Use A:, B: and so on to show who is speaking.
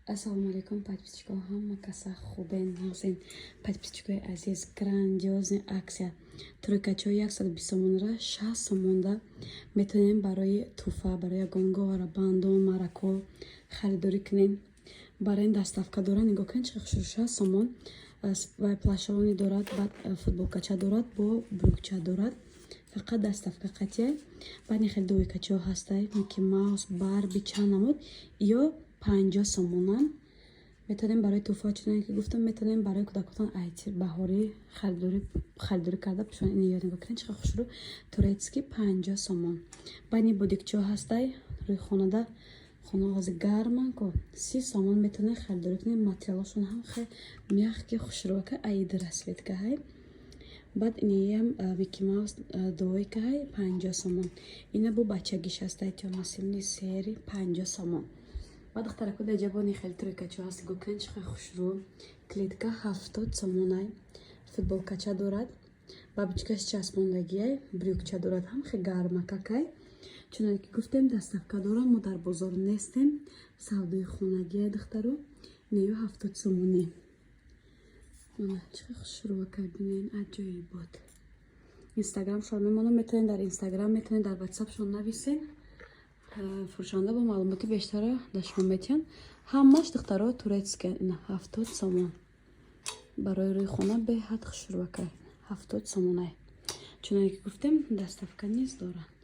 A: Ассалому алейкум, подписчикам, ҳама каса хубен ҳастин. Подписчикои азиз, грандиозни аксия тройкачаҳои 120 сомонра 60 сомонда метавонем барои туфа, барои ягонгора, бандон, марако харидорӣ кунем. Барои ин даставка дорад, нигоҳ кунед чӣ хушрӯ. 60 сомон вай плашавони дорад, баъд футболкача дорад, бо брюкча дорад. Фақат даставка қатия. Баъд ин хеле дуи качаҳо ҳастай, Мики Маус, Барби, чанд намуд ё 50 сомонан. Метавонем барои туфа, чуноне ки гуфтам, метавонем барои кӯдакотон айтир баҳорӣ харидорӣ карда пешон. Ин ёд нигоҳ кунед чӣ хушрӯ. Турецки 50 сомон. Баъд ин будикчаҳо ҳастай, рӯи хонада хона ҳози гарман ко 30 сомон метавонем харидорӣ кунем. Материалошон ҳам хеле мягкие, хушрӯка, аиди расветка ҳай. Баъд инеям Мики Маус дуойка ҳай 50 сомон. Ина бу бачагиш ҳастай, тёмасилни сери 50 сомон. Баъд духтарако даҷабони хеле тройкача ҳаст, нигоҳ кунед чӣ хеле хушрӯ. Клетка 70 сомон ай. Футболкача дорад, бабичкаш часпондагиай, брюкча дорад, ҳам хеле гармакакай. Чуноне ки гуфтем, даставка дорад, мо дар бозор нестем. Савдои хонагиай духтаро. Неё 70 сомонӣ. Мана чӣ хушрӯакай, бинен аҷоибот. Инстаграмшон мемонам, метавонед дар Инстаграм, метавонед дар WhatsAppшон нависед. Фурӯшанда бо маълумоти бештара дар шумо метиҳанд. Ҳамаш духтаро турецки 70 сомон. Барои рӯи хона беҳад хушрӯакай 70 сомон ай. Чуноне ки гуфтем, даставка низ дорад.